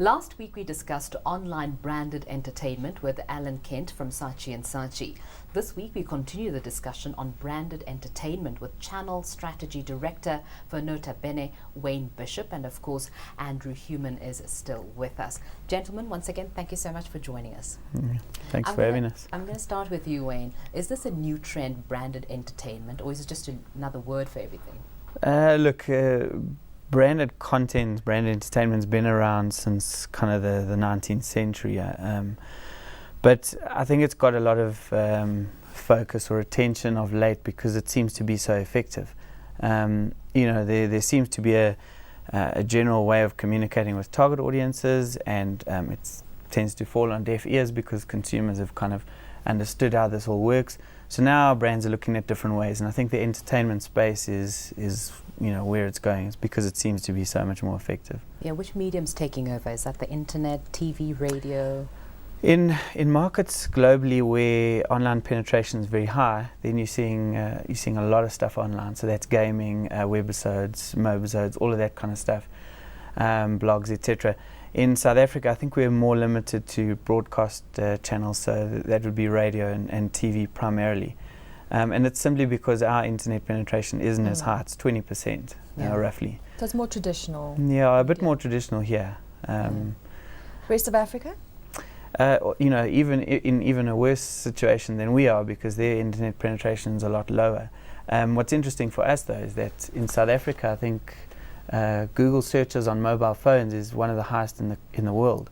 Last week we discussed online branded entertainment with Allan Kent from Saatchi Saatchi. This week we continue the discussion on branded entertainment with Channel Strategy Director for Nota Bene, Wayne Bishop, and of course Andrew Human is still with us. Gentlemen, once again, thank you so much for joining us. Thanks for having us. I'm going to start with you, Wayne. Is this a new trend, branded entertainment, or is it just another word for everything? Branded content, branded entertainment's been around since kind of the 19th century. But I think it's got a lot of focus or attention of late because it seems to be so effective. There seems to be a general way of communicating with target audiences, and it tends to fall on deaf ears because consumers have kind of understood how this all works. So now brands are looking at different ways, and I think the entertainment space is where it's going. It's because it seems to be so much more effective. Yeah, which medium's taking over? Is that the internet, TV, radio? In markets globally where online penetration is very high, then you're seeing a lot of stuff online. So that's gaming, webisodes, mobisodes, all of that kind of stuff, blogs, etc. In South Africa, I think we're more limited to broadcast channels, so that would be radio and TV primarily. And it's simply because our internet penetration isn't as high. It's 20%, roughly. So it's more traditional. Yeah, a bit more traditional here. Rest of Africa? Even a worse situation than we are, because their internet penetration is a lot lower. What's interesting for us, though, is that in South Africa, I think Google searches on mobile phones is one of the highest in the world.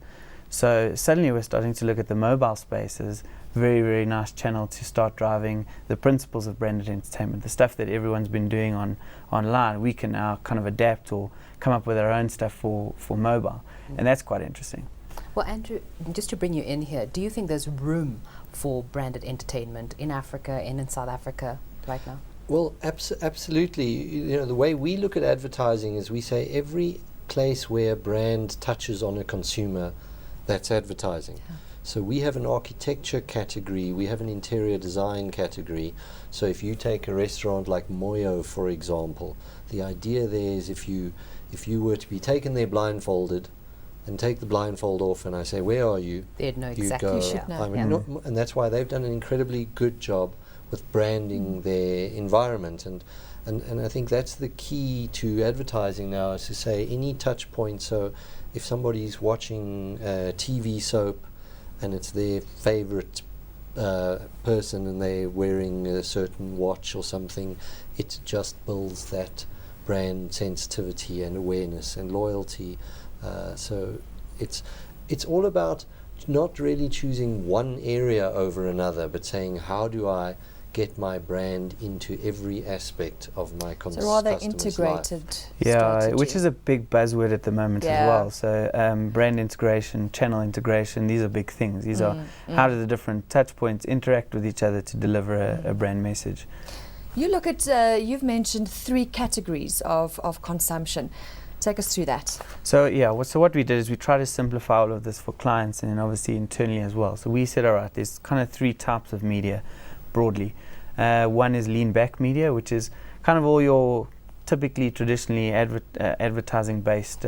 So suddenly we're starting to look at the mobile space as a very, very nice channel to start driving the principles of branded entertainment. The stuff that everyone's been doing online, we can now kind of adapt or come up with our own stuff for mobile. And that's quite interesting. Well, Andrew, just to bring you in here, do you think there's room for branded entertainment in Africa and in South Africa right now? Well, absolutely. The way we look at advertising is we say every place where a brand touches on a consumer, that's advertising. Yeah. So we have an architecture category, we have an interior design category. So if you take a restaurant like Moyo, for example, the idea there is if you were to be taken there blindfolded and take the blindfold off and I say, where are you? They'd know exactly. Go, you should know. And that's why they've done an incredibly good job with branding their environment. And I think that's the key to advertising now, is to say any touch point. So if somebody's watching a TV soap and it's their favorite person and they're wearing a certain watch or something, it just builds that brand sensitivity and awareness and loyalty. So it's all about not really choosing one area over another, but saying, how do I get my brand into every aspect of my customer's life? So rather integrated strategy. Which is a big buzzword at the moment as well. So brand integration, channel integration, these are big things. These are how do the different touch points interact with each other to deliver a brand message. You look at, you've mentioned 3 categories of consumption. Take us through that. So so what we did is we try to simplify all of this for clients and then obviously internally as well. So we said, all right, there's kind of 3 types of media broadly. One is lean back media, which is kind of all your typically traditionally advertising based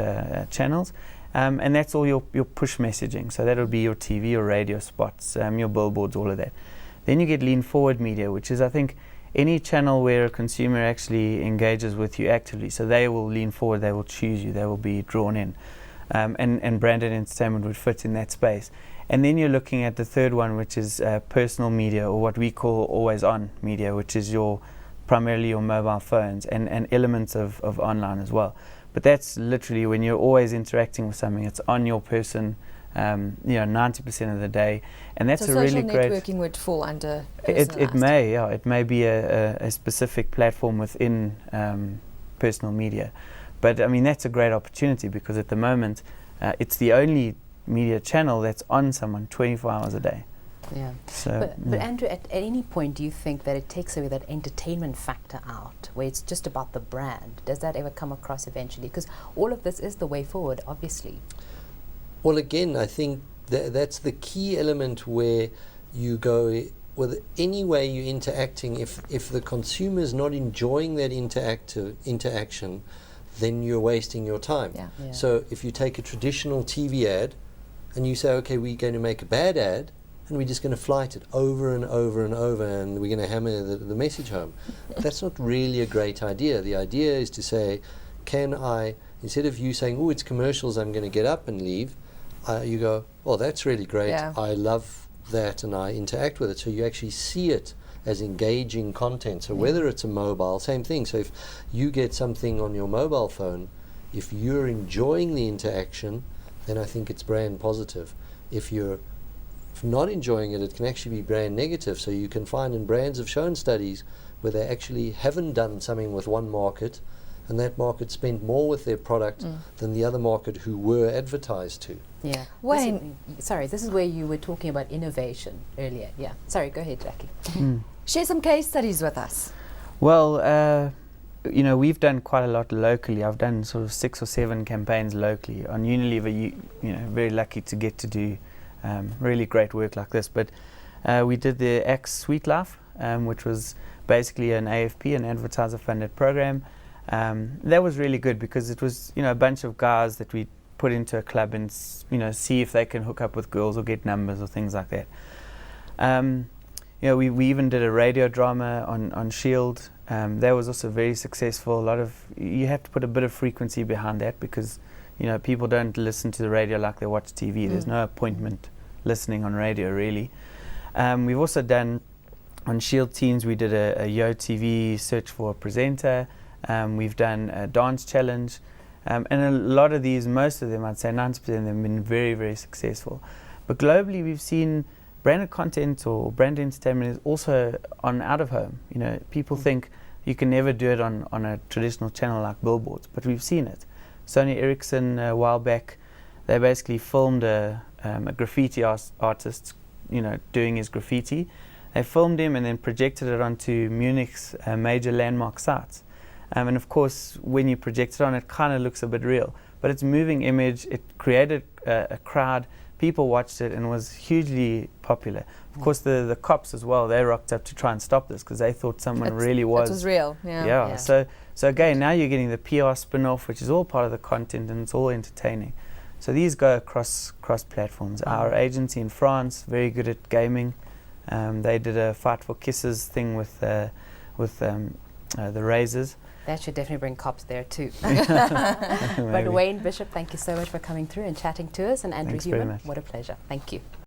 channels, and that's all your push messaging. So that'll be your TV, your radio spots, your billboards, all of that. Then you get lean forward media, which is, I think, any channel where a consumer actually engages with you actively. So they will lean forward, they will choose you, they will be drawn in, and branded entertainment would fit in that space. And then you're looking at the third one, which is personal media, or what we call always on media, which is primarily your mobile phones and elements of online as well. But that's literally when you're always interacting with something, it's on your person 90% of the day, and that's so a really great. Social networking would fall under. It may be a specific platform within personal media, but I mean that's a great opportunity because at the moment it's the only media channel that's on someone 24 hours a day. Yeah. So, but Andrew, at any point do you think that it takes away that entertainment factor out, where it's just about the brand? Does that ever come across eventually? Because all of this is the way forward, obviously. Well, again, I think that's the key element where you go with any way you're interacting. If the consumer is not enjoying that interaction, then you're wasting your time. Yeah. Yeah. So if you take a traditional TV ad and you say, okay, we're going to make a bad ad and we're just going to flight it over and over and over and we're going to hammer the message home, that's not really a great idea. The idea is to say, can I, instead of you saying, oh, it's commercials, I'm going to get up and leave, you go, oh, that's really great. Yeah. I love that and I interact with it. So you actually see it as engaging content. So whether it's a mobile, same thing. So if you get something on your mobile phone, if you're enjoying the interaction, then I think it's brand positive. If you're not enjoying it, it can actually be brand negative. So you can find, and brands have shown studies where they actually haven't done something with one market and that market spent more with their product than the other market who were advertised to. Yeah. Wayne. This is where you were talking about innovation earlier. Yeah. Sorry, go ahead, Jackie. Share some case studies with us. Well, we've done quite a lot locally. I've done sort of 6 or 7 campaigns locally. On Unilever, very lucky to get to do really great work like this. But we did the Axe Sweet Life, which was basically an AFP, an advertiser-funded program. That was really good because it was, a bunch of guys that we put into a club and, see if they can hook up with girls or get numbers or things like that. We even did a radio drama on Shield. That was also very successful. You have to put a bit of frequency behind that because, people don't listen to the radio like they watch TV. There's no appointment listening on radio, really. We've also done, on Shield Teens, we did a Yo TV search for a presenter. We've done a dance challenge. And a lot of these, most of them, I'd say 90% of them have been very, very successful. But globally, we've seen branded content or brand entertainment is also on out of home. People think you can never do it on a traditional channel like billboards, but we've seen it. Sony Ericsson a while back, they basically filmed a graffiti artist, doing his graffiti. They filmed him and then projected it onto Munich's major landmark sites. And of course, when you project it on, it kind of looks a bit real. But it's a moving image. It created a crowd. People watched it and was hugely popular. Of course, the cops as well, they rocked up to try and stop this because they thought someone really was. It was real, Yeah. So again, now you're getting the PR spin-off, which is all part of the content and it's all entertaining. So these go across platforms. Our agency in France, very good at gaming. They did a Fight for Kisses thing with the Razors. That should definitely bring cops there too. But Wayne Bishop, thank you so much for coming through and chatting to us. And Andrew Thanks very Human, much. what a pleasure. Thank you.